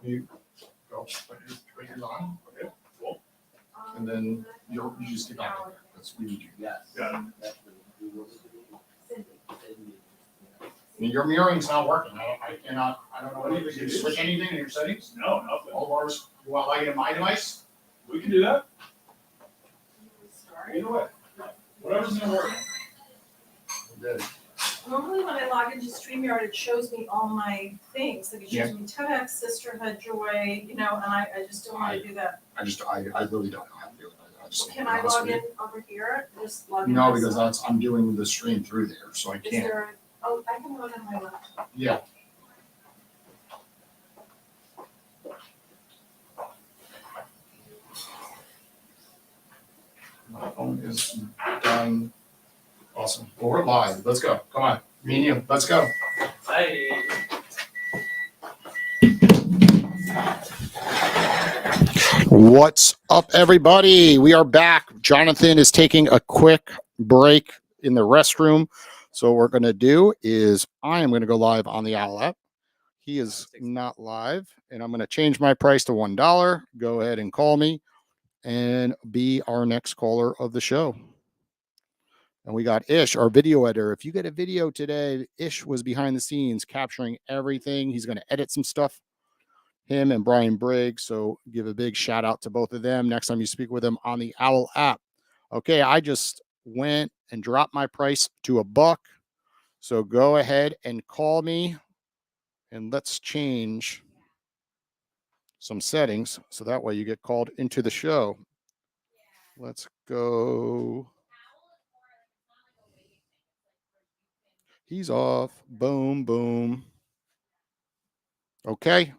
You go, put yours on. Okay, cool. And then you just get back in there. That's what you do. Yes. Got it. Your mirroring's not working. I cannot, I don't know what it is. Did you switch anything in your settings? No, nothing. All of ours, you want light in my device? We can do that. Either way. Whatever's gonna work. Good. Normally when I log into StreamYard, it shows me all my things, like it shows me TEDx, Sisterhood, Joy, and I just don't want to do that. I really don't know how to do it. Can I log in over here? Just log in. No, because I'm doing the stream through there, so I Is can't. there, I can log in my laptop. Yeah. My phone is done. Awesome. Well, we're live. Let's go. Come on. Me and you. Let's go. Hey. What's up, everybody? We are back. Jonathan is taking a quick break in the restroom. So what we're going to do is I am going to go live on the Owwll app. He is not live, and I'm going to change my price to $1. Go ahead and call me and be our next caller of the show. And we got Ish, our video editor. If you get a video today, Ish was behind the scenes capturing everything. He's going to edit some stuff. Him and Brian Briggs. So give a big shout out to both of them next time you speak with them on the Owwll app. Okay, I just went and dropped my price to $1. So go ahead and call me and let's change some settings so that way you get called into the show. Let's go. He's off. Boom, boom. Okay.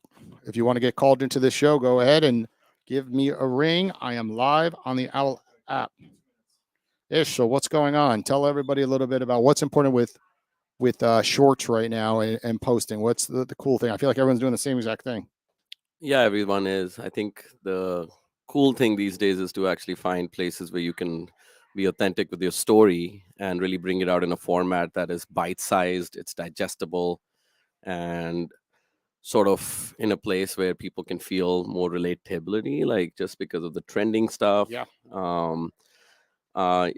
If you want to get called into the show, go ahead and give me a ring. I am live on the Owwll app. Ish, so what's going on? Tell everybody a little bit about what's important with shorts right now and posting. What's the cool thing? I feel like everyone's doing the same exact thing. Yeah, everyone is. I think the cool thing these days is to actually find places where you can be authentic with your story and really bring it out in a format that is bite-sized, it's digestible, and sort of in a place where people can feel more relatability, like just because of the trending stuff. Yeah. A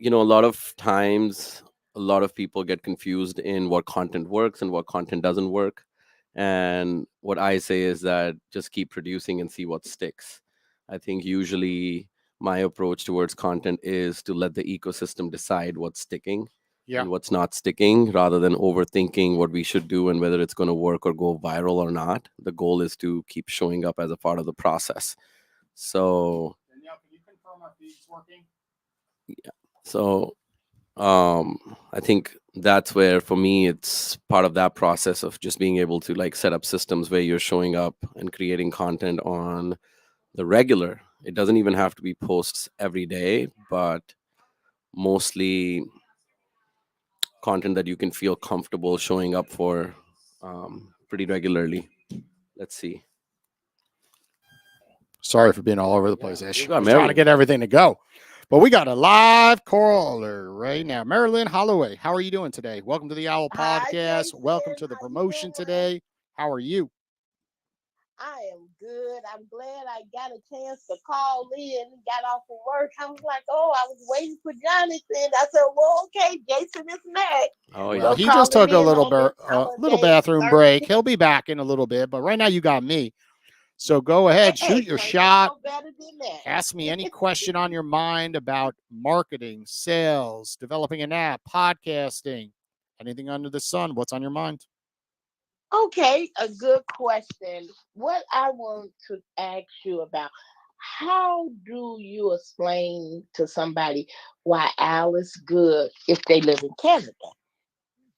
lot of times, a lot of people get confused in what content works and what content doesn't work. And what I say is that just keep producing and see what sticks. I think usually my approach towards content is to let the ecosystem decide what's sticking and what's not sticking, rather than overthinking what we should do and whether it's going to work or go viral or not. The goal is to keep showing up as a part of the process. So, Danielle, can you confirm our feed's working? yeah. So I think that's where, for me, it's part of that process of just being able to like set up systems where you're showing up and creating content on the regular. It doesn't even have to be posts every day, but mostly content that you can feel comfortable showing up for pretty regularly. Let's see. Sorry for being all over the place, Ish. got I'm trying to get everything to go. But we got a live caller right now. Marilyn Holloway, how are you doing today? Welcome to the Owwll Podcast. Welcome to the promotion today. How are you? I am good. I'm glad I got a chance to call in and got off of work. I was like, I was waiting for Jonathan. I said, well, okay, Jason is next. Oh, yeah. Well, he just took a little bathroom break. He'll be back in a little bit, but right now you got me. So go ahead, shoot your shot. Ask me any question on your mind about marketing, sales, developing an app, podcasting, anything under the sun. What's on your mind? Okay, a good question. What I want to ask you about, how do you explain to somebody why Owwll is good if they live in Canada?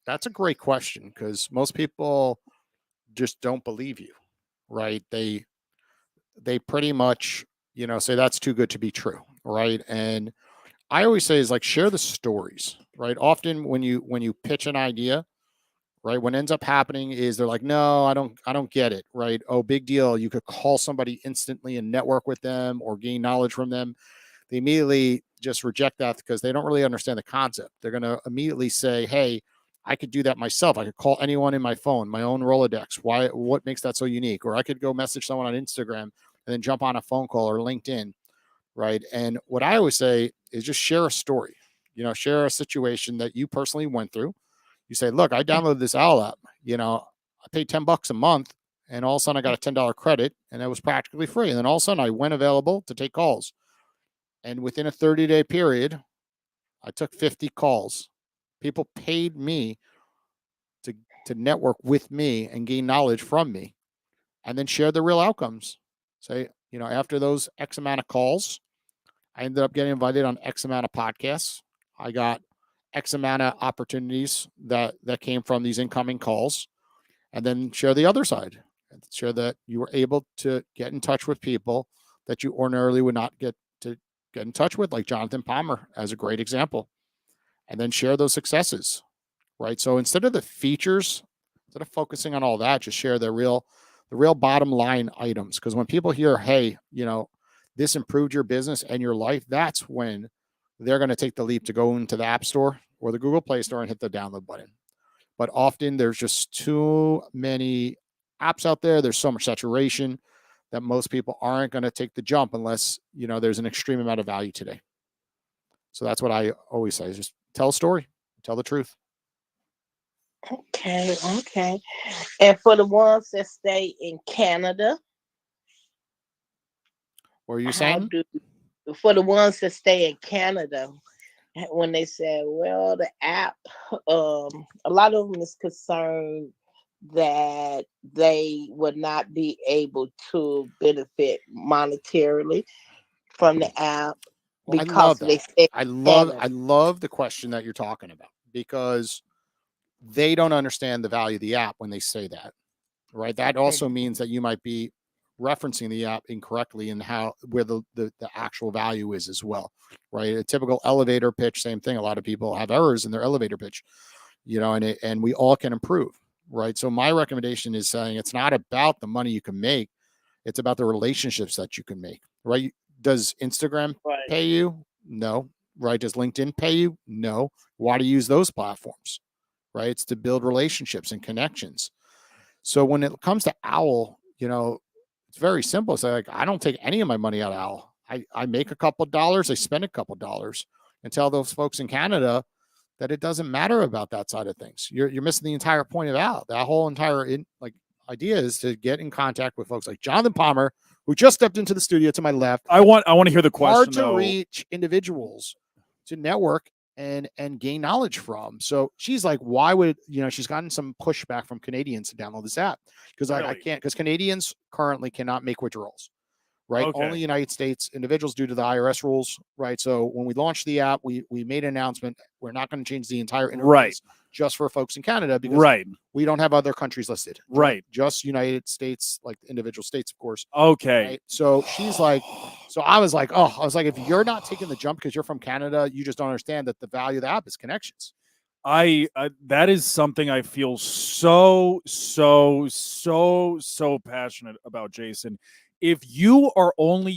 That's a great question, because most people just don't believe you, right? They pretty much, say that's too good to be true, right? And I always say is like, share the stories, right? Often when you pitch an idea, right, what ends up happening is they're like, no, I don't get it, right? Oh, big deal. You could call somebody instantly and network with them or gain knowledge from them. They immediately just reject that because they don't really understand the concept. They're going to immediately say, hey, I could do that myself. I could call anyone in my phone, my own Rolodex. What makes that so unique? Or I could go message someone on Instagram and then jump on a phone call or LinkedIn, right? And what I always say is just share a story, share a situation that you personally went through. You say, look, I downloaded this Owwll app, I paid $10 a month, and all of a sudden I got a $10 credit, and it was practically free. And then all of a sudden I went available to take calls. And within a 30-day period, I took 50 calls. People paid me to network with me and gain knowledge from me, and then share the real outcomes. Say, after those X amount of calls, I ended up getting invited on X amount of podcasts. I got X amount of opportunities that came from these incoming calls, and then share the other side. Share that you were able to get in touch with people that you ordinarily would not get in touch with, like Jonathan Palmer as a great example, and then share those successes, right? So instead of the features, instead of focusing on all that, just share the real bottom line items. Because when people hear, hey, this improved your business and your life, that's when they're going to take the leap to go into the App Store or the Google Play Store and hit the download button. But often there's just too many apps out there. There's so much saturation that most people aren't going to take the jump unless, there's an extreme amount of value today. So that's what I always say is just tell a story, tell the truth. Okay. And for the ones that stay in Canada, what are you saying? For the ones that stay in Canada, when they said, well, the app, a lot of them is concerned that they would not be able to benefit monetarily from the app because they stay I love the question that you're talking about, because they don't understand the value of the app when they say that, right? That also means that you might be referencing the app incorrectly and where the actual value is as well, right? A typical elevator pitch, same thing. A lot of people have errors in their elevator pitch, and we all can improve, right? So my recommendation is saying it's not about the money you can make, it's about the relationships that you can make, right? Does Instagram pay you? No. Right? Does LinkedIn pay you? No. Why do you use those platforms? Right? It's to build relationships and connections. So when it comes to Owwll, it's very simple. It's like, I don't take any of my money out of Owwll. I make a couple of dollars, I spend a couple of dollars, and tell those folks in Canada that it doesn't matter about that side of things. You're missing the entire point of Owwll. That whole entire idea is to get in contact with folks like Jonathan Palmer, who just stepped into the studio to my left. I want to hear the question. Hard to reach individuals to network and gain knowledge from. So she's like, why would, she's gotten some pushback from Canadians to download this app because I can't, because Canadians currently cannot make withdrawals, right? Okay. Only United States individuals due to the IRS rules, right? So when we launched the app, we made an announcement. We're not going to change the entire interface just for folks in Canada because we don't have other countries listed. Right. Just United States, like individual states, of course. Okay. Right? So she's like, so I was like, if you're not taking the jump because you're from Canada, you just don't understand that the value of the app is connections. That is something I feel so passionate about, Jason. If you only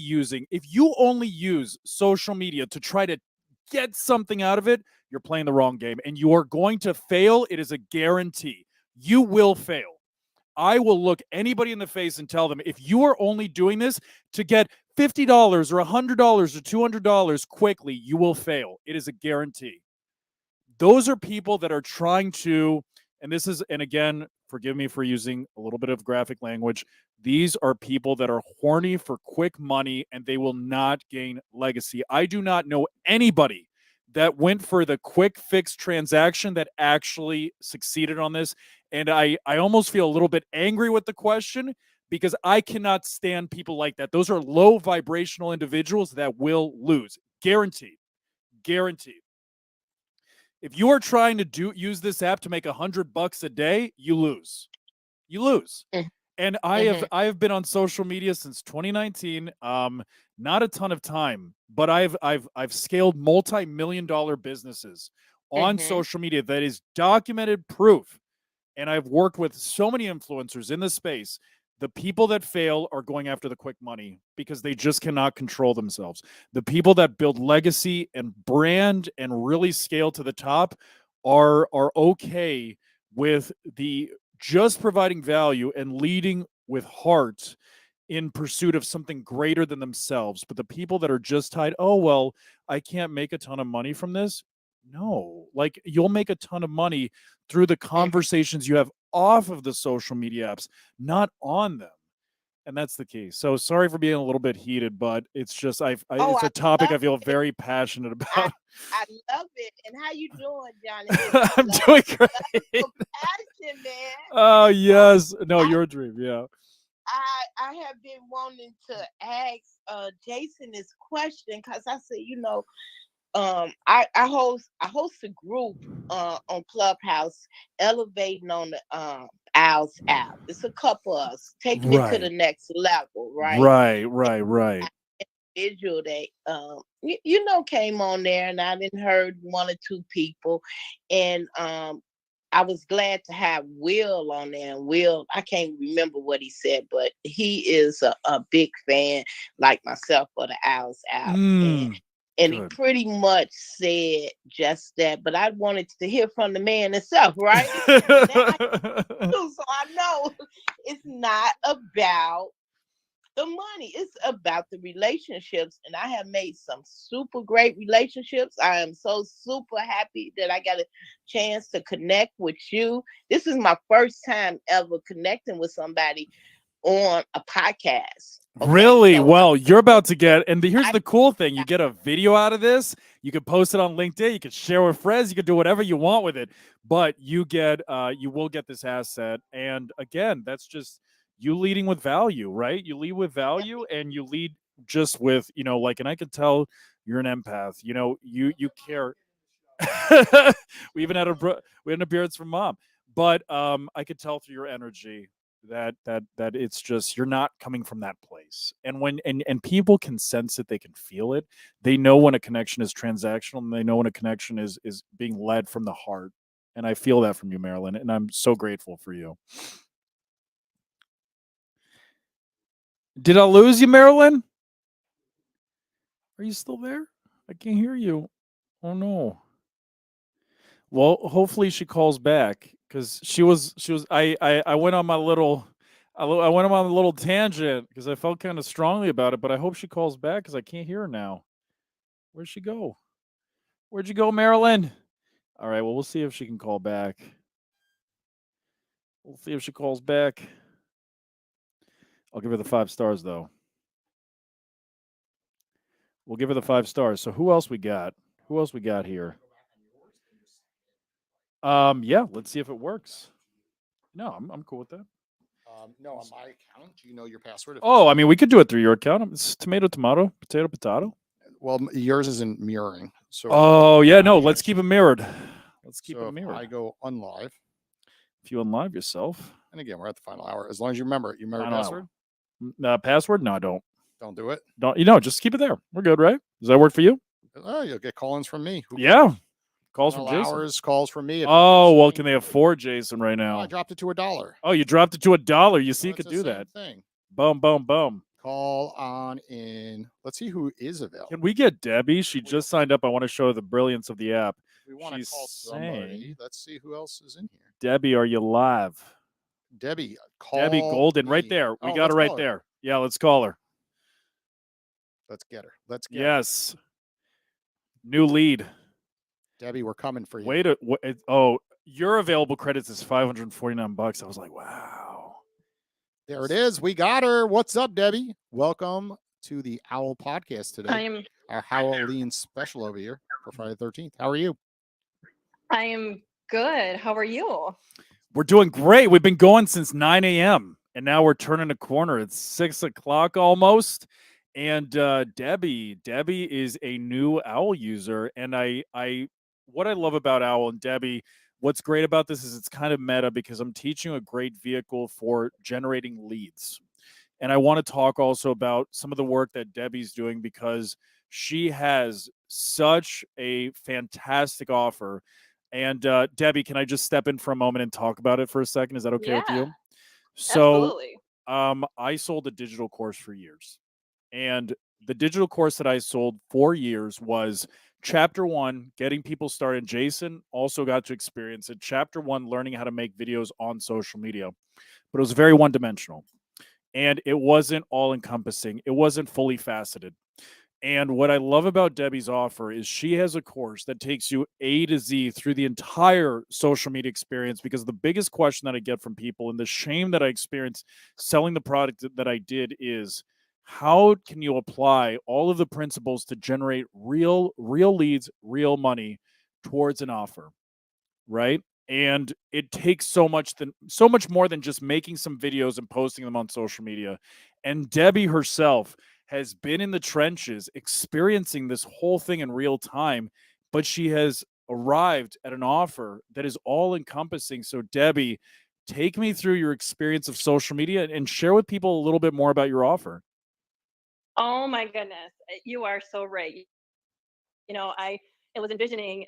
use social media to try to get something out of it, you're playing the wrong game and you are going to fail. It is a guarantee. You will fail. I will look anybody in the face and tell them, if you are only doing this to get $50 or $100 or $200 quickly, you will fail. It is a guarantee. Those are people that are trying to, and again, forgive me for using a little bit of graphic language. These are people that are horny for quick money and they will not gain legacy. I do not know anybody that went for the quick fix transaction that actually succeeded on this. And I almost feel a little bit angry with the question because I cannot stand people like that. Those are low vibrational individuals that will lose. Guaranteed. If you are trying to use this app to make $100 a day, you lose. And I have been on social media since 2019. Not a ton of time, but I've scaled multi-million-dollar businesses on social media. That is documented proof. And I've worked with so many influencers in this space. The people that fail are going after the quick money because they just cannot control themselves. The people that build legacy and brand and really scale to the top are okay with the just providing value and leading with heart in pursuit of something greater than themselves. But the people that are just tied, oh well, I can't make a ton of money from this. No, like you'll make a ton of money through the conversations you have off of the social media apps, not on them. And that's the key. So sorry for being a little bit heated, but it's just Oh, it's I a topic I love feel it. very passionate I about. I love it. And how you doing, Jonathan? I I'm love doing your great. passion, man. Oh And yes, no, I your dream, yeah. I have been wanting to ask Jason this question because I said, I host a group on Clubhouse, elevating on the Owls app. It's a couple of us taking it to the Right, next level, right? right. Individual that came on there, and I didn't heard one or two people, and I was glad to have Will on there. And Will, I can't remember what he said, but he is a big fan, like myself, for the Owls app. And he Good. pretty much said just that. But I wanted to hear from the man himself, right? So I know it's not about the money. It's about the relationships. And I have made some super great relationships. I am so super happy that I got a chance to connect with you. This is my first time ever connecting with somebody on a podcast. Okay, Really? so Well, you're about to get, and here's I, the cool thing. You get a video out of this. You can post it on LinkedIn. You can share with friends. You can do whatever you want with it. But you will get this asset. And again, that's just you leading with value, right? You lead with value and you lead just with, like, and I can tell you're an empath. You care. We even had we had an appearance from mom. But I could tell through your energy that it's just you're not coming from that place. And when and people can sense it, they can feel it. They know when a connection is transactional, and they know when a connection is being led from the heart. And I feel that from you, Marilyn, and I'm so grateful for you. Did I lose you, Marilyn? Are you still there? I can't hear you. Oh no. Well, hopefully she calls back because she was I went on my little I went on a little tangent because I felt kind of strongly about it, but I hope she calls back because I can't hear her now. Where'd she go? Where'd you go, Marilyn? All right, well, we'll see if she can call back. We'll see if she calls back. I'll give her the 5 stars though. We'll give her the 5 stars. So who else we got? Who else we got here? Yeah, let's see if it works. No, I'm cool with that. No, on my account, do you know your password? Oh, I mean, we could do it through your account. It's tomato, tomato, potato, potato. Well, yours isn't mirroring. So. Oh yeah, no. Let's keep it mirrored. Let's keep it mirrored. I go unlive. If you unlive yourself, and again, we're at the final hour. As long as you remember it, you remember password. Password? No, I don't. Don't do it. Don't. Just keep it there. We're good, right? Does that work for you? Oh, you'll get call-ins from me. Yeah. Calls from Jason. Hours, calls from me. Oh, well, can they afford Jason right now? Oh, I dropped it to $1. Oh, you dropped it to $1. You see, you could do that. Thing. Boom, boom, boom. Call on in. Let's see who is available. Can we get Debbie? She just signed up. I want to show her the brilliance of the app. We want to call somebody. Let's see who else is in here. Debbie, are you live? Debbie, call Debbie Golden, right there. We got her right there. Yeah, let's call her. Let's get her. Let's get her. New lead. Debbie, we're coming for you. Wait, your available credits is $549. I was like, wow. There it is. We got her. What's up, Debbie? Welcome to the Owl Podcast today. I am our Halloween special over here for Friday the 13th. How are you? I am good. How are you? We're doing great. We've been going since 9 a.m. and now we're turning a corner. It's 6 o'clock almost. And Debbie is a new Owl user. And what I love about Owwll and Debbie, what's great about this is it's kind of meta because I'm teaching a great vehicle for generating leads. And I want to talk also about some of the work that Debbie's doing because she has such a fantastic offer. And Debbie, can I just step in for a moment and talk about it for a second? Is that okay with you? So absolutely. I sold a digital course for years. And the digital course that I sold 4 years was chapter 1, getting people started. Jason also got to experience it. Chapter 1, learning how to make videos on social media. But it was very one-dimensional. And it wasn't all-encompassing. It wasn't fully faceted. And what I love about Debbie's offer is she has a course that takes you A to Z through the entire social media experience, because the biggest question that I get from people, and the shame that I experienced selling the product that I did, is how can you apply all of the principles to generate real leads, real money towards an offer, right? And it takes so much more than just making some videos and posting them on social media. And Debbie herself has been in the trenches experiencing this whole thing in real time, but she has arrived at an offer that is all encompassing. So Debbie, take me through your experience of social media and share with people a little bit more about your offer. Oh my goodness, you are so right. You know, I was envisioning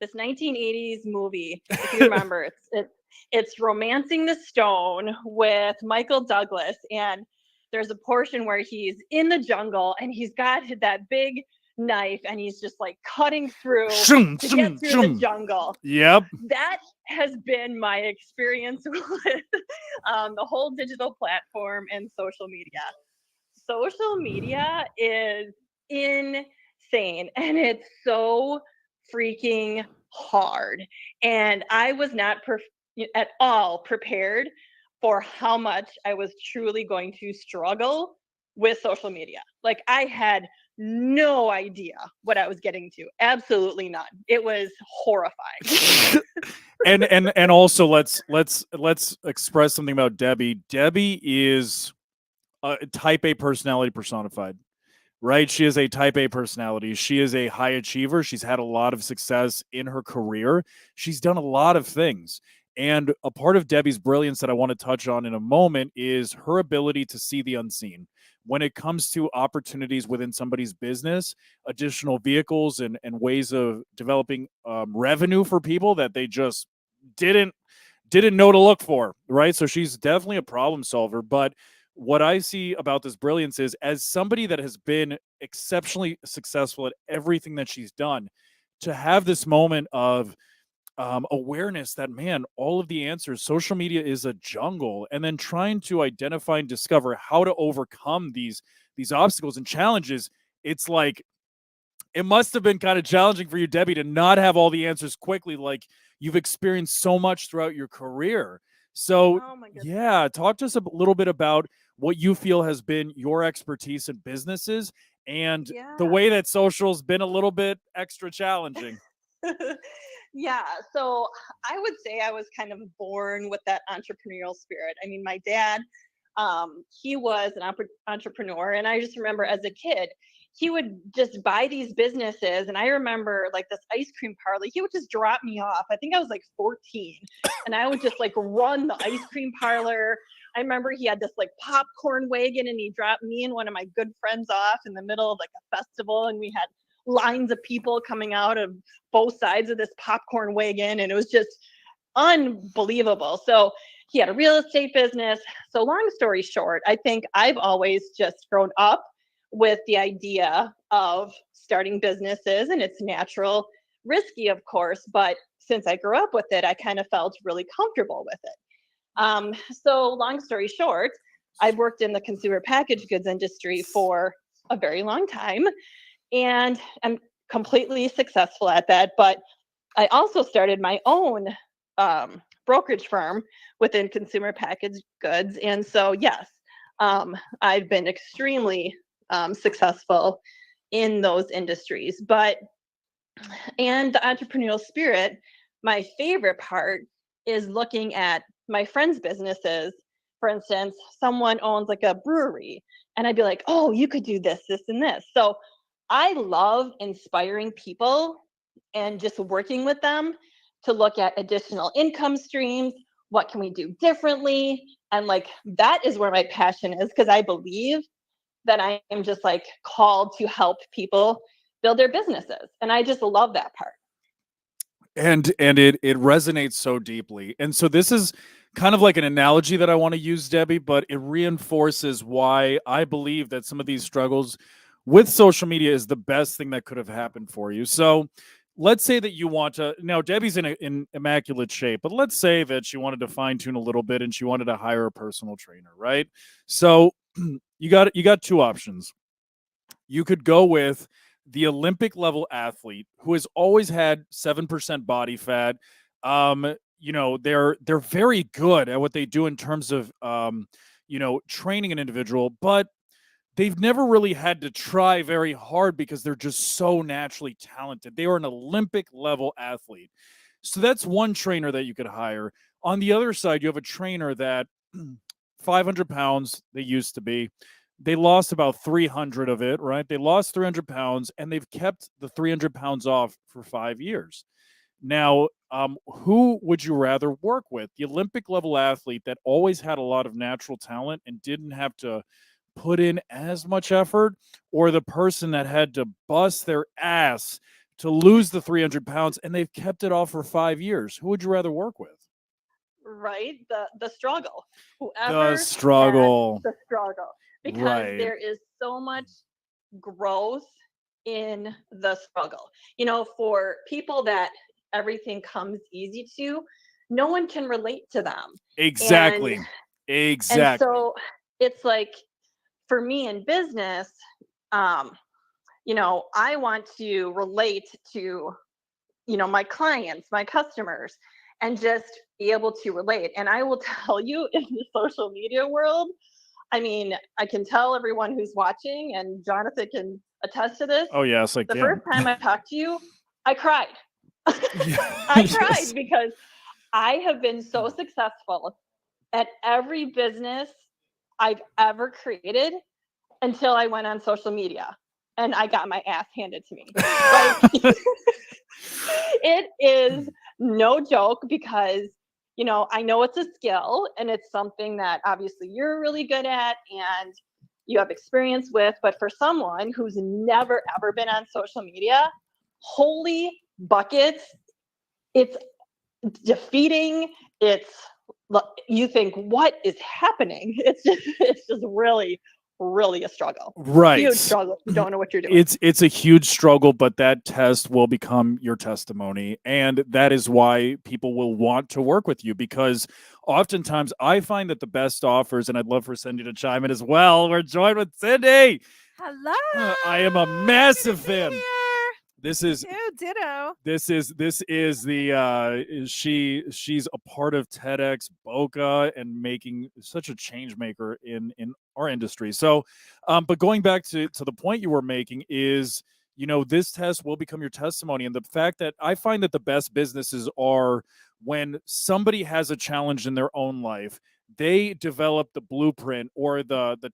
this 1980s movie, if you remember. It's Romancing the Stone with Michael Douglas, and there's a portion where he's in the jungle and he's got that big knife and he's just like cutting through to get through the jungle. Yep. That has been my experience with the whole digital platform and social media. Social media is insane and it's so freaking hard. And I was not at all prepared for how much I was truly going to struggle with social media. Like, I had no idea what I was getting to. Absolutely none. It was horrifying. and also let's express something about Debbie. Debbie is a type A personality personified, right? She is a type A personality. She is a high achiever. She's had a lot of success in her career. She's done a lot of things. And a part of Debbie's brilliance that I want to touch on in a moment is her ability to see the unseen. When it comes to opportunities within somebody's business, additional vehicles and ways of developing revenue for people that they just didn't know to look for, right? So she's definitely a problem solver. But what I see about this brilliance is, as somebody that has been exceptionally successful at everything that she's done, to have this moment of awareness that, man, all of the answers, social media is a jungle, and then trying to identify and discover how to overcome these obstacles and challenges. It's like, it must have been kind of challenging for you, Debbie, to not have all the answers quickly, like you've experienced so much throughout your career. So yeah, talk to us a little bit about what you feel has been your expertise in businesses and the way that social's been a little bit extra challenging. Yeah, so I would say I was kind of born with that entrepreneurial spirit. I mean, my dad, he was an entrepreneur, and I just remember as a kid, he would just buy these businesses, and I remember like this ice cream parlor, he would just drop me off. I think I was like 14, and I would just like run the ice cream parlor. I remember he had this like popcorn wagon, and he dropped me and one of my good friends off in the middle of like a festival, and we had lines of people coming out of both sides of this popcorn wagon, and it was just unbelievable. So he had a real estate business. So long story short, I think I've always just grown up with the idea of starting businesses, and it's natural, risky, of course, but since I grew up with it, I kind of felt really comfortable with it. So long story short, I've worked in the consumer packaged goods industry for a very long time, and I'm completely successful at that. But I also started my own brokerage firm within consumer packaged goods. And so, yes, I've been extremely successful in those industries. And the entrepreneurial spirit, my favorite part is looking at my friends' businesses. For instance, someone owns like a brewery, and I'd be like, oh, you could do this, this, and this. So I love inspiring people and just working with them to look at additional income streams. What can we do differently? And like, that is where my passion is, because I believe that I am just like called to help people build their businesses. And I just love that part. And it resonates so deeply. And so this is kind of like an analogy that I want to use, Debbie, but it reinforces why I believe that some of these struggles with social media is the best thing that could have happened for you. So let's say that you want to, now Debbie's in immaculate shape, but let's say that she wanted to fine tune a little bit and she wanted to hire a personal trainer, right? So you got two options. You could go with the Olympic level athlete who has always had 7% body fat. They're very good at what they do in terms of training an individual, but they've never really had to try very hard because they're just so naturally talented. They are an Olympic level athlete. So that's one trainer that you could hire. On the other side, you have a trainer that 500 pounds they used to be. They lost about 300 of it, right? They lost 300 pounds and they've kept the 300 pounds off for 5 years. Now, who would you rather work with? The Olympic level athlete that always had a lot of natural talent and didn't have to put in as much effort, or the person that had to bust their ass to lose the 300 pounds and they've kept it off for 5 years? Who would you rather work with? Right? The struggle. The Whoever had struggle. the struggle. Because Right. there is so much growth in the struggle. For people that everything comes easy to, no one can relate to them. Exactly. And Exactly. so it's like, for me in business, I want to relate to, my clients, my customers, and just be able to relate. And I will tell you, in the social media world, I mean, I can tell everyone who's watching, and Jonathan can attest to this. Oh, yes, I The can. first time I talked to you, I cried. Yeah, I cried yes. because I have been so successful at every business I've ever created until I went on social media and I got my ass handed to me. Like, it is no joke because, I know it's a skill and it's something that obviously you're really good at and you have experience with, but for someone who's never ever been on social media, holy buckets, it's defeating. You think, what is happening? It's just really, really a struggle. Right. Huge struggle. You don't know what you're doing. It's a huge struggle, but that test will become your testimony. And that is why people will want to work with you, because oftentimes I find that the best offers, and I'd love for Cindy to chime in as well. We're joined with Cindy. Hello. I am a massive Good to be fan. here. This is Ew, ditto. this is the she's a part of TEDx Boca and making such a change maker in our industry. So but going back to the point you were making is, this test will become your testimony. And the fact that I find that the best businesses are when somebody has a challenge in their own life, they develop the blueprint or the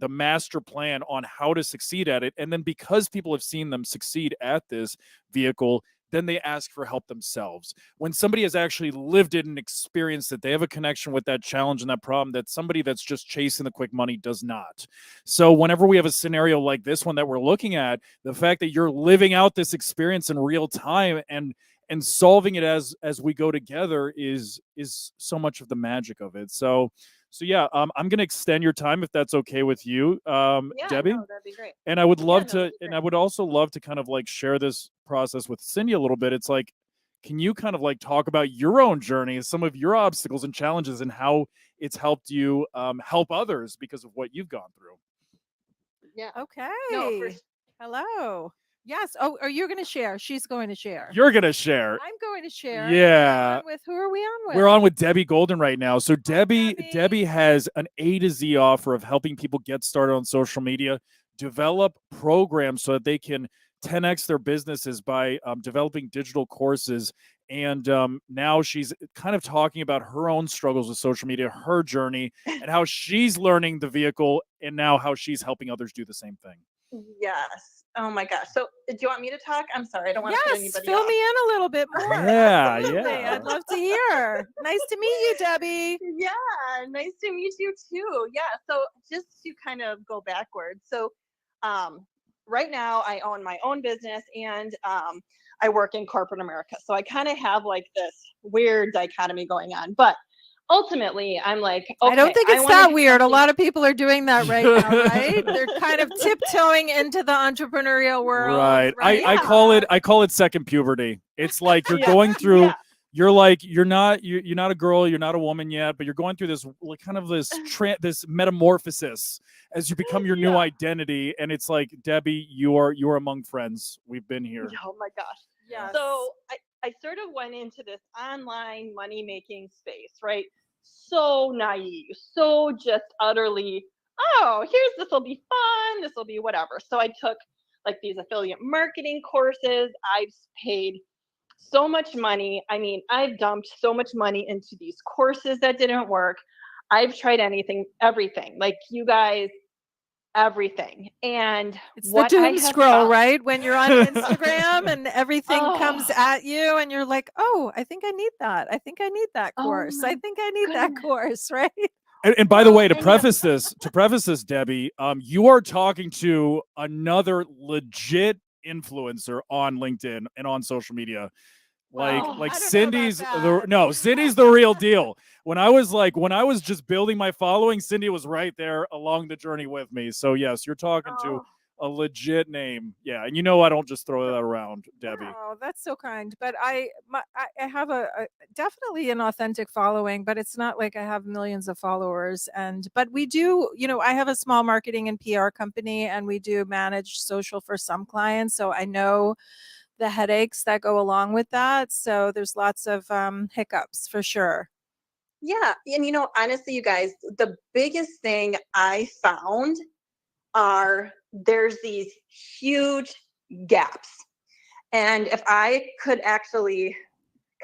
master plan on how to succeed at it. And then because people have seen them succeed at this vehicle, then they ask for help themselves. When somebody has actually lived it and experienced it, they have a connection with that challenge and that problem that somebody that's just chasing the quick money does not. So whenever we have a scenario like this one that we're looking at, the fact that you're living out this experience in real time and solving it as we go together is so much of the magic of it. So yeah, I'm going to extend your time if that's okay with you, Yeah, Debbie. no, that'd be great. And I would love no, to, that'd be and great. I would also love to kind of like share this process with Cindy a little bit. It's like, can you kind of like talk about your own journey, some of your obstacles and challenges, and how it's helped you help others because of what you've gone through? Yeah. Okay. No, Hello. Yes. Oh, are you going to share? She's going to share. You're going to share. I'm going to share. Yeah. With who are we on with? We're on with Debbie Golden right now. So Debbie Debbie. has an A to Z offer of helping people get started on social media, develop programs so that they can 10x their businesses by developing digital courses. And now she's kind of talking about her own struggles with social media, her journey, and how she's learning the vehicle, and now how she's helping others do the same thing. Yes. Oh my gosh. So do you want me to talk? I'm sorry. I don't want to put Yes, anybody fill off. me in a little bit more. Yeah, Absolutely. yeah. I'd love to hear. Nice to meet you, Debbie. Yeah, nice to meet you too. Yeah, so just to kind of go backwards. So right now I own my own business and I work in corporate America. So I kind of have like this weird dichotomy going on. But ultimately, I'm like, okay, I don't think it's wanna that do weird. A something- lot of people are doing that right now, right? They're kind of tiptoeing into the entrepreneurial world. Right. Right. I call it second puberty. It's like you're Yeah. going through Yeah. you're like you're not a girl, you're not a woman yet, but you're going through this like kind of this this metamorphosis as you become your new Yeah. identity, and it's like, Debbie, you're among friends. We've been here. Oh my gosh. Yes. So I sort of went into this online money making space, right? So naive, so just utterly, oh, this will be fun, this will be whatever. So I took like these affiliate marketing courses. I've paid so much money. I mean, I've dumped so much money into these courses that didn't work. I've tried everything, like you guys, everything. And It's the what I doom have scroll, found- right? When you're on Instagram and everything comes Oh. at you and you're like, oh, I think I need that. I think I need that Oh course. I my think I need that goodness. course, right? And by the Well, way, to and preface this, Debbie, you are talking to another legit influencer on LinkedIn and on social media. Like Well, I don't know about Cindy's that. Cindy's the real deal. When I was just building my following, Cindy was right there along the journey with me. So yes, you're talking to a legit name. Yeah, and I don't just throw that around, Debbie. Oh, that's so kind. But I have a definitely an authentic following, but it's not like I have millions of followers. But we do, I have a small marketing and PR company, and we do manage social for some clients. So I know the headaches that go along with that. So there's lots of hiccups for sure. Yeah. And honestly, you guys, the biggest thing I found are there's these huge gaps. And if I could actually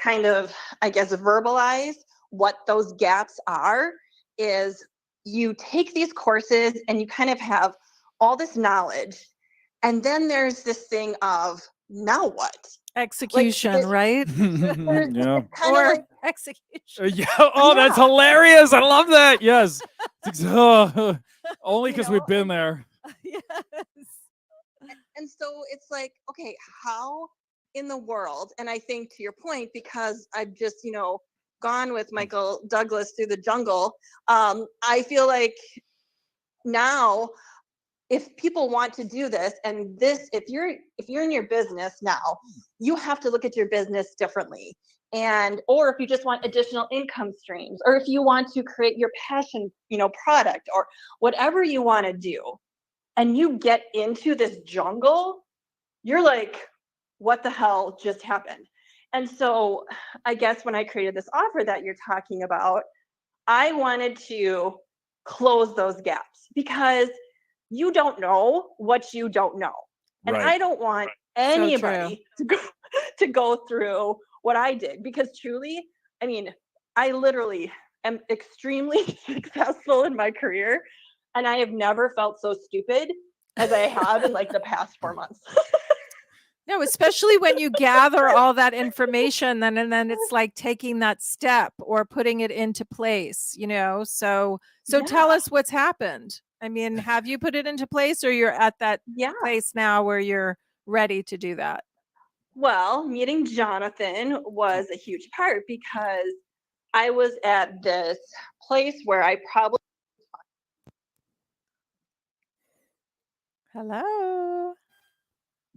kind of, I guess, verbalize what those gaps are, is you take these courses and you kind of have all this knowledge. And then there's this thing of, now what? Execution, right? Yeah. Kind of like, execution. Yeah. Oh, that's hilarious. I love that. Yes. Only because we've been there. Yes. and so it's like, okay, how in the world? And I think, to your point, because I've just, gone with Michael Douglas through the jungle, I feel like now, if people want to do this, and this, if you're in your business now, you have to look at your business differently. Or if you just want additional income streams, or if you want to create your passion, product, or whatever you want to do, and you get into this jungle, you're like, what the hell just happened? And so I guess when I created this offer that you're talking about, I wanted to close those gaps, because you don't know what you don't know. And Right. I don't want anybody to go through what I did, because truly, I mean, I literally am extremely successful in my career, and I have never felt so stupid as I have in like the past 4 months. No, especially when you gather all that information, and then it's like taking that step or putting it into place, So tell us what's happened. I mean, have you put it into place, or you're at that place now where you're ready to do that? Well, meeting Jonathan was a huge part, because I was at this place where I probably Hello.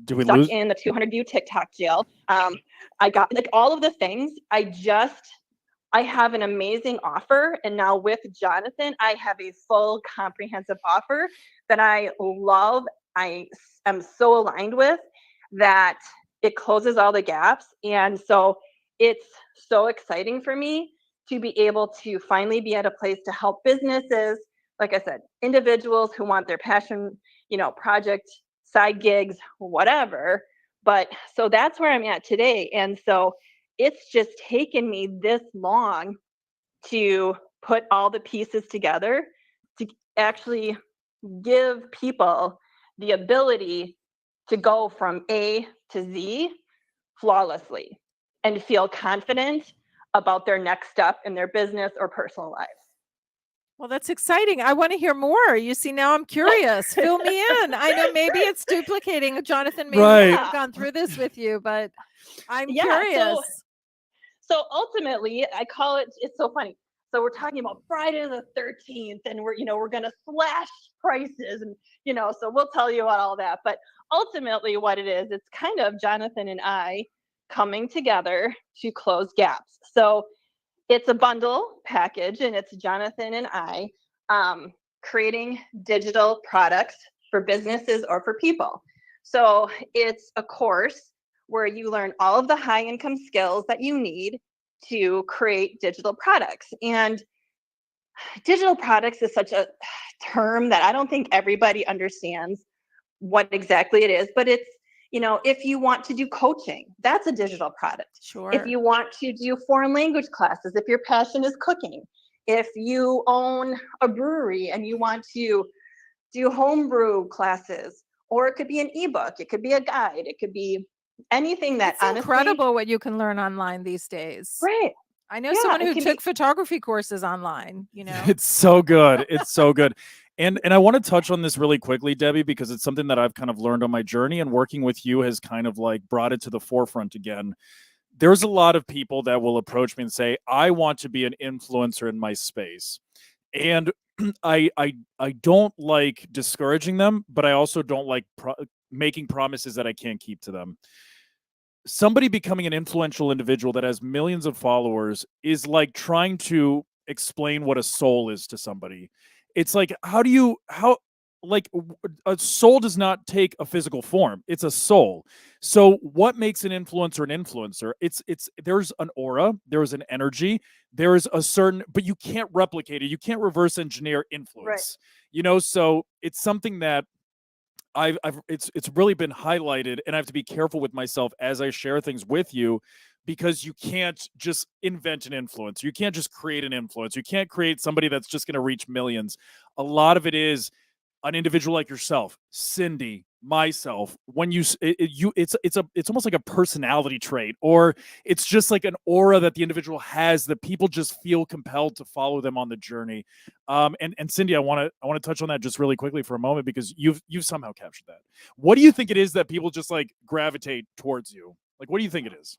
Did we stuck lose? in the 200 view TikTok jail. I got like all of the things. I have an amazing offer. And now with Jonathan, I have a full comprehensive offer that I love. I am so aligned with, that it closes all the gaps. And so it's so exciting for me to be able to finally be at a place to help businesses, like I said, individuals who want their passion, project, side gigs, whatever. But so that's where I'm at today. And so it's just taken me this long to put all the pieces together to actually give people the ability to go from A to Z flawlessly and feel confident about their next step in their business or personal lives. Well, that's exciting. I want to hear more. You see, now I'm curious. Fill me in. I know maybe it's duplicating. Jonathan maybe Right. have gone through this with you, but I'm curious. So ultimately, I call it, it's so funny. So we're talking about Friday the 13th, and we're going to slash prices, and so we'll tell you about all that. But ultimately what it is, it's kind of Jonathan and I coming together to close gaps. So it's a bundle package, and it's Jonathan and I creating digital products for businesses or for people. So it's a course where you learn all of the high income skills that you need to create digital products. And digital products is such a term that I don't think everybody understands what exactly it is, but it's, if you want to do coaching, that's a digital product. Sure. If you want to do foreign language classes, if your passion is cooking, if you own a brewery and you want to do homebrew classes, or it could be an ebook, it could be a guide, it could be anything that It's honestly, incredible what you can learn online these days. right? I know Yeah, someone it who can took be- photography courses online, It's so good. It's so good. And I want to touch on this really quickly, Debbie, because it's something that I've kind of learned on my journey, and working with you has kind of like brought it to the forefront again. There's a lot of people that will approach me and say, I want to be an influencer in my space. And I don't like discouraging them, but I also don't like making promises that I can't keep to them. Somebody becoming an influential individual that has millions of followers is like trying to explain what a soul is to somebody. It's like, a soul does not take a physical form. It's a soul. So what makes an influencer an influencer? There's an aura, there's an energy, there's a certain, but you can't replicate it. You can't reverse engineer influence. So it's something that it's really been highlighted, and I have to be careful with myself as I share things with you, because you can't just invent an influencer. You can't just create an influencer. You can't create somebody that's just going to reach millions. A lot of it is an individual like yourself, Cindy, myself. When it's almost like a personality trait, or it's just like an aura that the individual has that people just feel compelled to follow them on the journey. And Cindy, I want to touch on that just really quickly for a moment, because you've somehow captured that. What do you think it is that people just like gravitate towards you? Like, what do you think it is?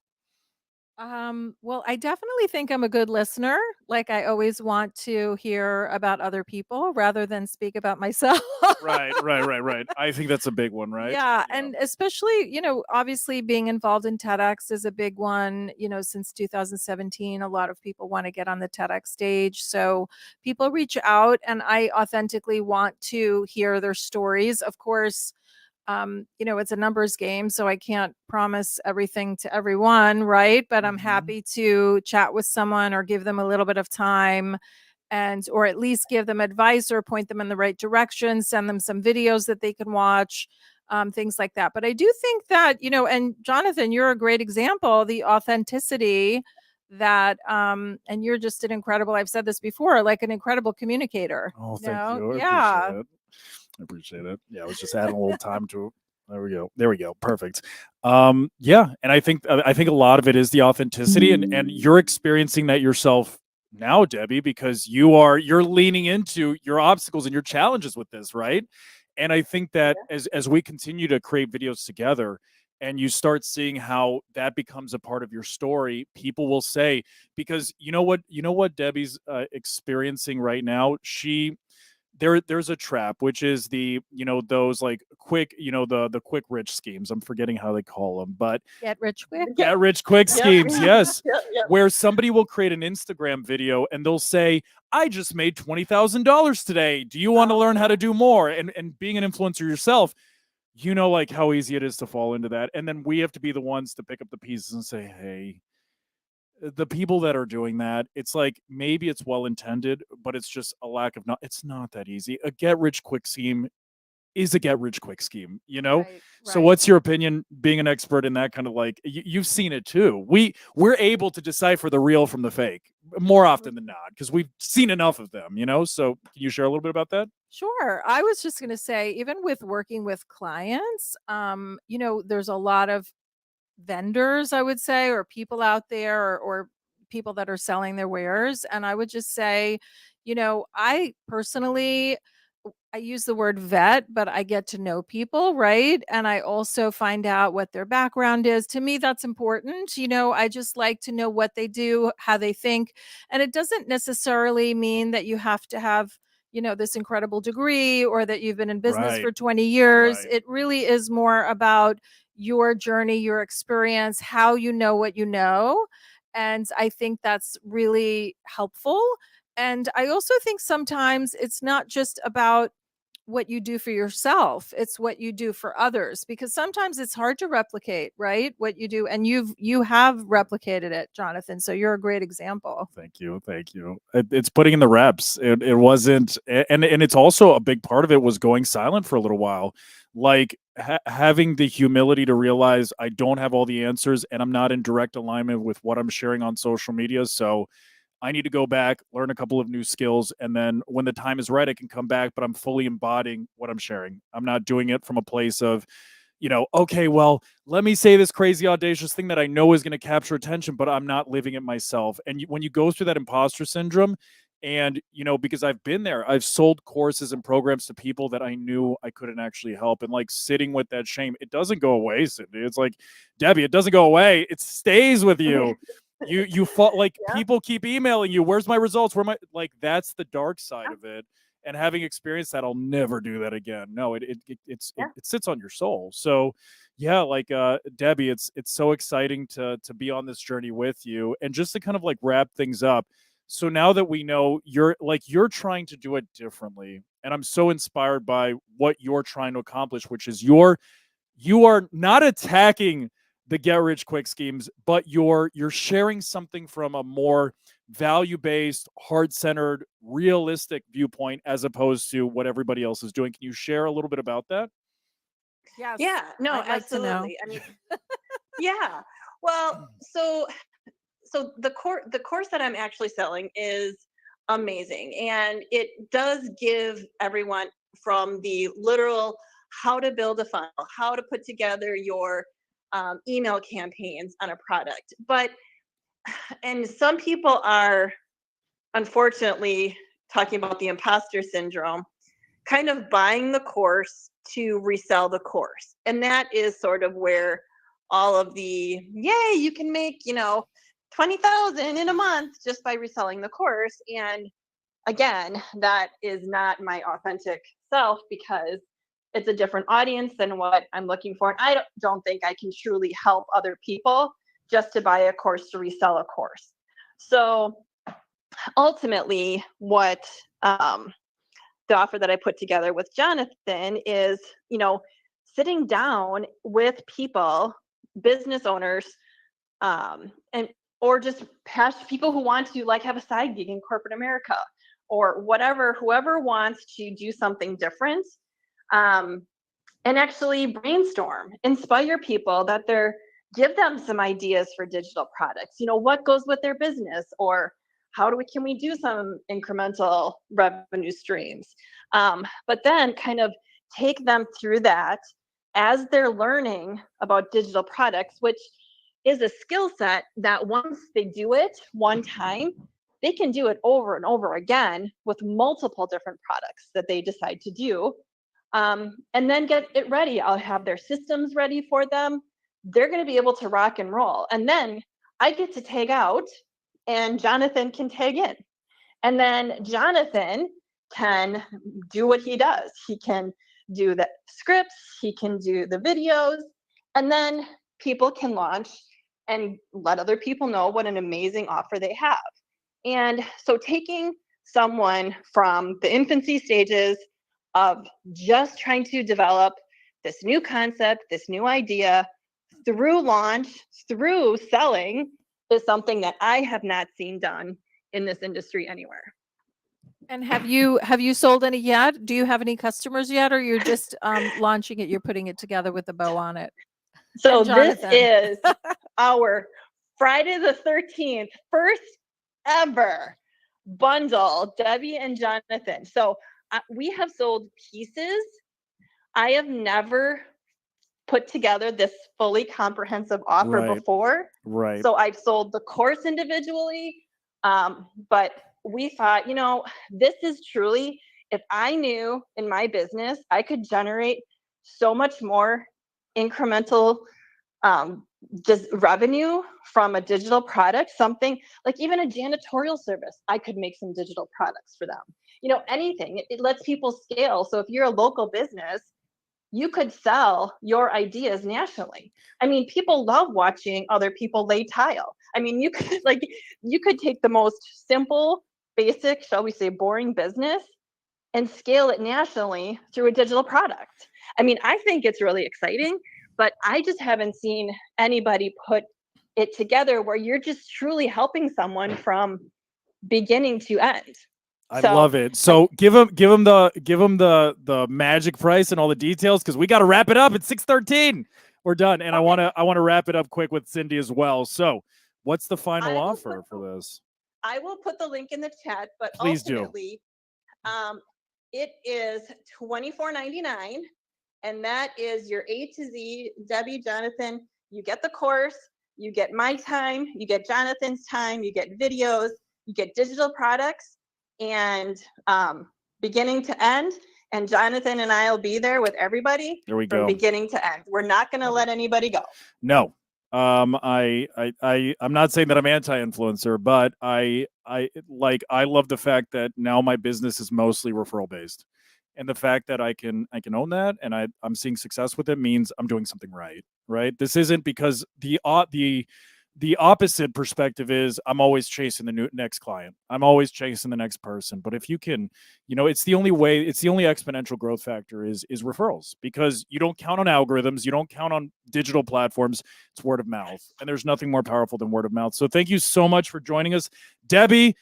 Well, I definitely think I'm a good listener. Like, I always want to hear about other people rather than speak about myself. Right. I think that's a big one, right? Yeah, and especially, obviously being involved in TEDx is a big one. Since 2017, a lot of people want to get on the TEDx stage. So people reach out, and I authentically want to hear their stories. Of course, it's a numbers game, so I can't promise everything to everyone, right? But I'm happy to chat with someone or give them a little bit of time, or at least give them advice or point them in the right direction, send them some videos that they can watch, things like that. But I do think that, and Jonathan, you're a great example, the authenticity that, and you're just an incredible, I've said this before, like an incredible communicator. Oh, thank you. Yeah. I appreciate it. Yeah, I was just adding a little time to it. There we go. Perfect. Yeah, and I think a lot of it is the authenticity, and you're experiencing that yourself now, Debbie, because you're leaning into your obstacles and your challenges with this, right? And I think that as we continue to create videos together, and you start seeing how that becomes a part of your story, people will say, because you know what Debbie's experiencing right now, there's a trap, which is those like quick, the quick rich schemes. I'm forgetting how they call them, but Get rich quick. get rich quick schemes. Yes. Yeah. Where somebody will create an Instagram video and they'll say, I just made $20,000 today. Do you want to learn how to do more? And being an influencer yourself, like how easy it is to fall into that. And then we have to be the ones to pick up the pieces and say, hey, the people that are doing that, it's like, maybe it's well intended, but it's just a lack of it's not that easy. A get rich quick scheme is a get rich quick scheme, Right, So right. what's your opinion, being an expert in that kind of, like, you've seen it too. We're able to decipher the real from the fake more often than not, because we've seen enough of them, so can you share a little bit about that? Sure. I was just going to say, even with working with clients, there's a lot of vendors, I would say, or people out there, or people that are selling their wares. And I would just say, I personally I use the word vet, but I get to know people, right? And I also find out what their background is. To me, that's important. I just like to know what they do, how they think. And it doesn't necessarily mean that you have to have, this incredible degree or that you've been in business Right. for 20 years. Right. It really is more about your journey, your experience, how you know what you know. And I think that's really helpful. And I also think sometimes it's not just about what you do for yourself, it's what you do for others, because sometimes it's hard to replicate, right? What you do. And you have replicated it, Jonathan. So you're a great example. Thank you. Thank you. It's putting in the reps. It wasn't, and it's also a big part of it was going silent for a little while. Like having the humility to realize I don't have all the answers and I'm not in direct alignment with what I'm sharing on social media. So I need to go back, learn a couple of new skills, and then when the time is right, I can come back, but I'm fully embodying what I'm sharing. I'm not doing it from a place of, okay, well, let me say this crazy, audacious thing that I know is going to capture attention, but I'm not living it myself. And when you go through that imposter syndrome, and, because I've been there, I've sold courses and programs to people that I knew I couldn't actually help. And like sitting with that shame, it doesn't go away, Cindy. It's like, Debbie, it doesn't go away. It stays with you. You fought like Yeah. people keep emailing you. Where's my results? Like that's the dark side of it. And having experienced that, I'll never do that again. No, it sits on your soul. So yeah, like Debbie, it's so exciting to be on this journey with you. And just to kind of like wrap things up. So now that we know you're trying to do it differently, and I'm so inspired by what you're trying to accomplish, which is you are not attacking the get rich quick schemes, but you're sharing something from a more value-based, heart-centered, realistic viewpoint as opposed to what everybody else is doing. Can you share a little bit about that? Yes. Yeah, no, I'd like to know. absolutely. I mean, yeah. Well, so the course that I'm actually selling is amazing, and it does give everyone from the literal how to build a funnel, how to put together your email campaigns on a product. And some people are unfortunately talking about the imposter syndrome, kind of buying the course to resell the course. And that is sort of where all of the, yay, you can make, 20,000 in a month just by reselling the course. And again, that is not my authentic self, because it's a different audience than what I'm looking for. And I don't think I can truly help other people just to buy a course to resell a course. So ultimately, what the offer that I put together with Jonathan is, sitting down with people, business owners, or just past people who want to like have a side gig in corporate America or whatever, whoever wants to do something different, and actually brainstorm, inspire people give them some ideas for digital products. What goes with their business, or can we do some incremental revenue streams? But then kind of take them through that as they're learning about digital products, which is a skill set that once they do it one time, they can do it over and over again with multiple different products that they decide to do. And then get it ready. I'll have their systems ready for them. They're going to be able to rock and roll. And then I get to tag out and Jonathan can tag in. And then Jonathan can do what he does. He can do the scripts, he can do the videos, and then people can launch and let other people know what an amazing offer they have. And so taking someone from the infancy stages of just trying to develop this new concept, this new idea, through launch, through selling, is something that I have not seen done in this industry anywhere. And have you sold any yet? Do you have any customers yet, or you're just launching it? You're putting it together with a bow on it. So this is our Friday the 13th first ever bundle, Debbie and Jonathan. So we have sold pieces. I have never put together this fully comprehensive offer before. Right. So I've sold the course individually, but we thought, this is truly If I knew in my business I could generate so much more incremental just revenue from a digital product, something like even a janitorial service, I could make some digital products for them. You know, anything. It lets people scale. So if you're a local business, you could sell your ideas nationally. I mean, people love watching other people lay tile. I mean, you could you could take the most simple, basic, shall we say, boring business and scale it nationally through a digital product. I mean, I think it's really exciting, but I just haven't seen anybody put it together where you're just truly helping someone from beginning to end. I So, love it. So give him the magic price and all the details, because we got to wrap it up at 6:13. We're done, and Okay. I want to wrap it up quick with Cindy as well. So what's the final I will offer for this? I will put the link in the chat, but Please do. ultimately, it is $24.99, and that is your A to Z. Debbie, Jonathan, you get the course, you get my time, you get Jonathan's time, you get videos, you get digital products, and beginning to end. And Jonathan and I will be there with everybody There we from go. beginning to end. We're not going to let anybody go. No. I'm not saying that I'm anti-influencer, but I love the fact that now my business is mostly referral based. And the fact that I can own that, and I'm seeing success with it, means I'm doing something right. Right? This isn't because the opposite perspective is I'm always chasing the next client. I'm always chasing the next person. But if you can, it's the only way, it's the only exponential growth factor is referrals, because you don't count on algorithms. You don't count on digital platforms. It's word of mouth. And there's nothing more powerful than word of mouth. So thank you so much for joining us. Debbie,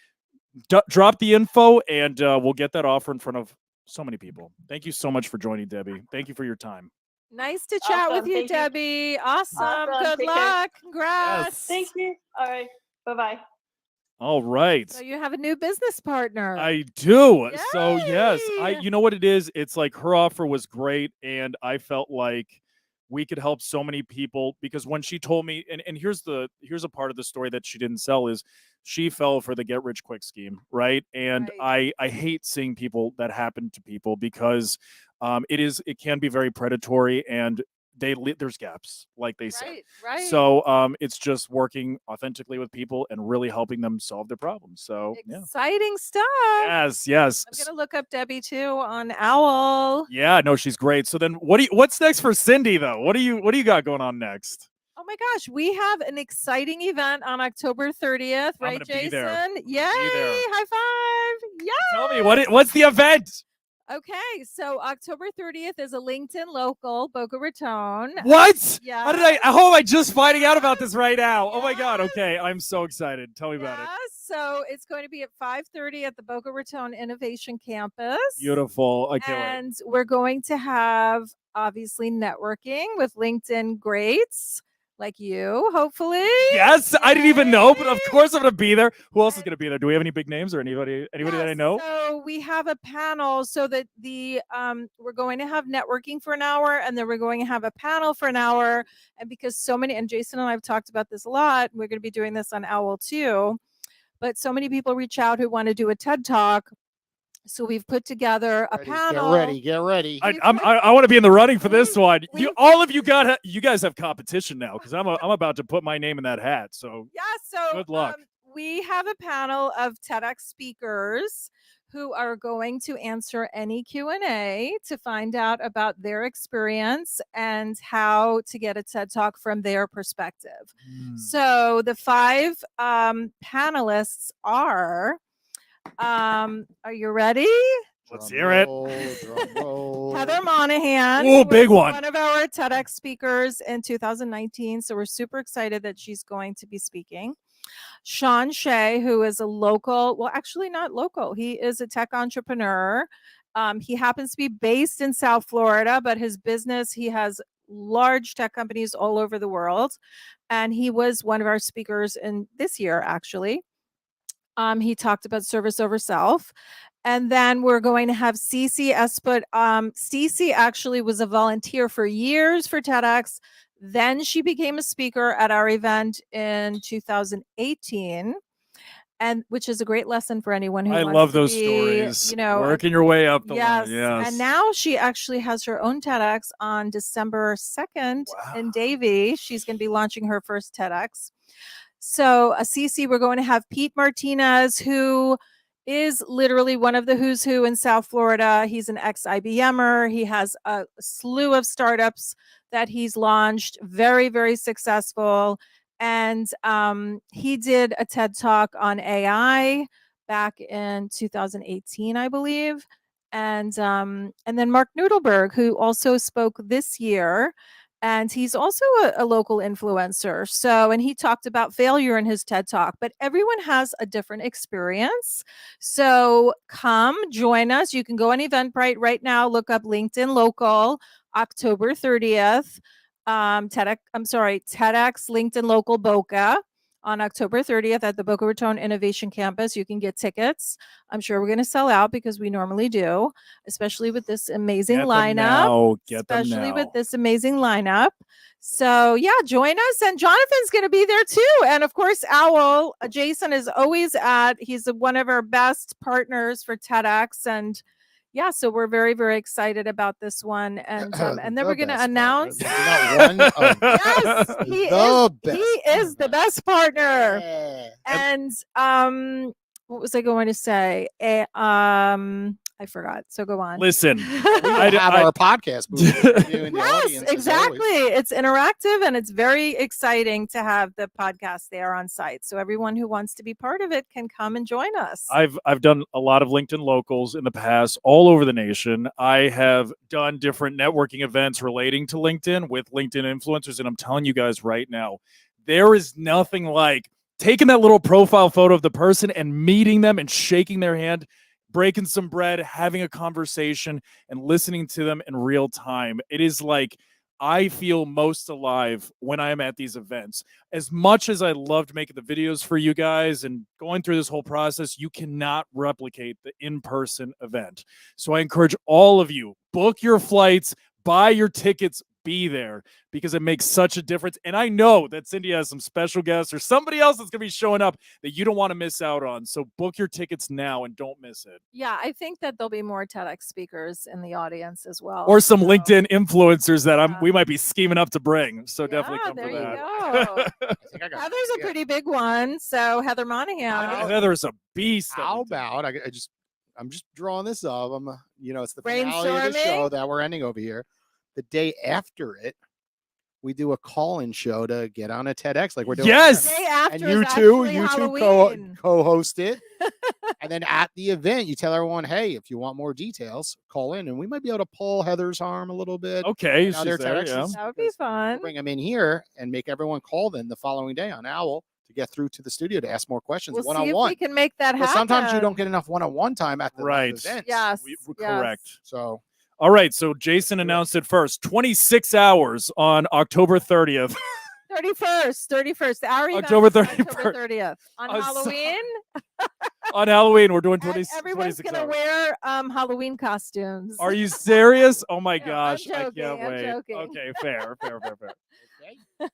drop the info, and we'll get that offer in front of so many people. Thank you so much for joining, Debbie. Thank you for your time. Nice to chat with Awesome. you, Thank you. Debbie. Awesome. Good Take care. luck. Congrats. Thank you. All right. Bye-bye. All right. So you have a new business partner. I do. So yes, Yay! you know what it is? It's like her offer was great, and I felt like we could help so many people, because when she told me, and here's a part of the story that she didn't sell, is she fell for the get rich quick scheme, right? And Right. I hate seeing people that happen to people, because it can be very predatory, and there's gaps, like they said. Right. So it's just working authentically with people and really helping them solve their problems. So yeah. Exciting stuff. Yes. I'm gonna look up Debbie too on Owwll. Yeah, no, she's great. So then what's next for Cindy though? What do you got going on next? Oh my gosh, we have an exciting event on October 30th, I'm right, gonna Jason? be there. Yay! there. High five! Yeah. Tell me what's the event? Okay, so October 30th is a LinkedIn local, Boca Raton. What? Yeah. How am I just finding out about this right now? Oh my god, okay. I'm so excited. Tell me about it. So it's going to be at 5:30 at the Boca Raton Innovation Campus. Beautiful. I can't wait. And we're going to have obviously networking with LinkedIn greats like you, hopefully. Yes, I didn't even know, but of course I'm gonna be there. Who else is gonna be there? Do we have any big names or anybody that I know? So we have a panel, so that we're going to have networking for an hour, and then we're going to have a panel for an hour. And because so many, and Jason and I have talked about this a lot, we're going to be doing this on Owwll too. But so many people reach out who want to do a TED Talk. So we've put together a panel. Get ready. I want to be in the running for this one. You guys have competition now, because I'm about to put my name in that hat. So yeah. So good luck. We have a panel of TEDx speakers who are going to answer any Q&A to find out about their experience and how to get a TED Talk from their perspective. So the 5 panelists are you ready? Let's hear it. Heather Monahan. Oh, big one. One of our TEDx speakers in 2019. So we're super excited that she's going to be speaking. Sean Shea, who is a local, well, actually not local. He is a tech entrepreneur. He happens to be based in South Florida, but his business, he has large tech companies all over the world. And he was one of our speakers in this year, actually. He talked about service over self. And then we're going to have Cece Esput. Cece actually was a volunteer for years for TEDx. Then she became a speaker at our event in 2018. and which is a great lesson for anyone who I wants love to those be, stories. you know, Working your way up the yes, line. Yes. and now she actually has her own TEDx on December 2nd in Davie. She's going to be launching her first TEDx. So, CC, we're going to have Pete Martinez, who is literally one of the who's who in South Florida. He's an ex-IBMer. He has a slew of startups that he's launched, very, very successful. And he did a TED Talk on AI back in 2018, I believe. And then Mark Noodleberg, who also spoke this year, and he's also a local influencer. So, and he talked about failure in his TED Talk, but everyone has a different experience. So come join us. You can go on Eventbrite right now, look up LinkedIn Local, October 30th. TEDx LinkedIn Local Boca on October 30th at the Boca Raton Innovation Campus. You can get tickets. I'm sure we're going to sell out because we normally do, especially with this amazing lineup. Especially with this amazing lineup. So yeah, join us. And Jonathan's going to be there too. And of course, Owwll, Jason is always he's one of our best partners for TEDx. And yeah, so we're very, very excited about this one. And then we're going to announce. Yes, he is the best partner. Yeah. And what was I going to say? I forgot. So go on. Listen, We have our podcast booth in the Yes, audience, as exactly. always. It's interactive and it's very exciting to have the podcast there on site. So everyone who wants to be part of it can come and join us. I've done a lot of LinkedIn locals in the past all over the nation. I have done different networking events relating to LinkedIn with LinkedIn influencers, and I'm telling you guys right now, there is nothing like taking that little profile photo of the person and meeting them and shaking their hand, breaking some bread, having a conversation, and listening to them in real time. It is like I feel most alive when I am at these events. As much as I loved making the videos for you guys and going through this whole process, you cannot replicate the in-person event. So I encourage all of you, book your flights, buy your tickets, be there, because it makes such a difference. And I know that Cindy has some special guests or somebody else that's going to be showing up that you don't want to miss out on. So book your tickets now and don't miss it. Yeah, I think that there'll be more TEDx speakers in the audience as well. Or some LinkedIn influencers that we might be scheming up to bring. So definitely come there for that. You go. Heather's a pretty big one. So Heather Monahan. Heather's a beast. How about I'm just drawing this up. It's the finale of the show that we're ending over here. The day after it, we do a call-in show to get on a TEDx like we're doing. Yes. The day after And is you actually two Halloween. co-host it. And then at the event, you tell everyone, hey, if you want more details, call in. And we might be able to pull Heather's arm a little bit. Okay. Now their There, TEDx's, That would be fun. bring them in here and make everyone call then the following day on Owwll to get through to the studio to ask more questions We'll see one-on-one. if we can make that happen. Sometimes you don't get enough one-on-one time at the events. Yes. Correct. So all right, so Jason announced it first. 26 hours on October 30th. 31st. Our event October is 31st. October 30th. On Halloween. On Halloween, we're doing 26 Everyone's 26 going to hours. wear Halloween costumes. Are you serious? Oh my No, gosh, I'm I can't joking, I'm wait. joking. Okay, fair. okay. That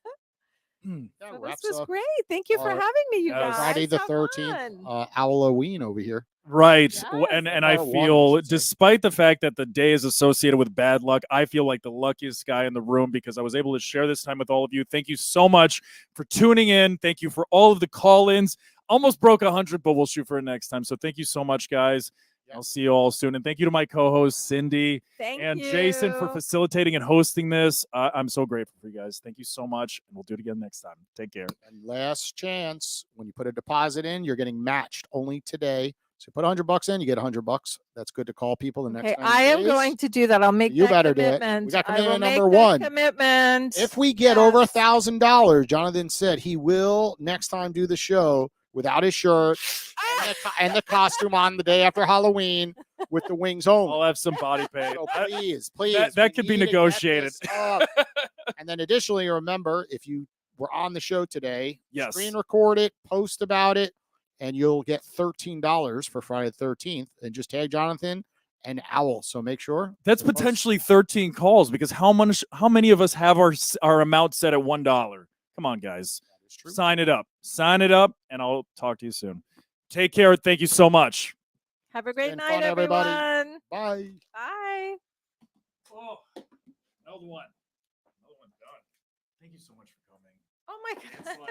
So wraps this was up great. Thank you for our- having me, you guys. Friday the Have 13th, fun. Owwll-O-Ween over here. Right. Yes. And I Or one, feel, I should say. despite the fact that the day is associated with bad luck, I feel like the luckiest guy in the room because I was able to share this time with all of you. Thank you so much for tuning in. Thank you for all of the call-ins. Almost broke 100, but we'll shoot for it next time. So thank you so much, guys. I'll see you all soon. And thank you to my co-hosts, Cindy and Jason, for facilitating and hosting this. I'm so grateful for you guys. Thank you so much. And we'll do it again next time. Take care. And last chance, when you put a deposit in, you're getting matched only today. So you put $100 in, you get $100. That's good to call people the next time. I am going to do that. I'll make You that better do it. commitment. We got I will commitment make number that one. Commitment. If we get over $1,000, Jonathan said he will next time do the show without his shirt and the costume on the day after Halloween with the wings only. I'll have some body paint. So please. That could be negotiated. And then additionally, remember, if you were on the show today, Yes. screen record it, post about it, and you'll get $13 for Friday the 13th. And just tag Jonathan and Owwll. So make sure. That's potentially 13 calls because how many of us have our amount set at $1? Come on, guys. Sign it up, and I'll talk to you soon. Take care. Thank you so much. Have a great been night, fun, everybody. everyone. Bye. Bye. Oh, another one. Another one done. Thank you so much for coming. Oh my God.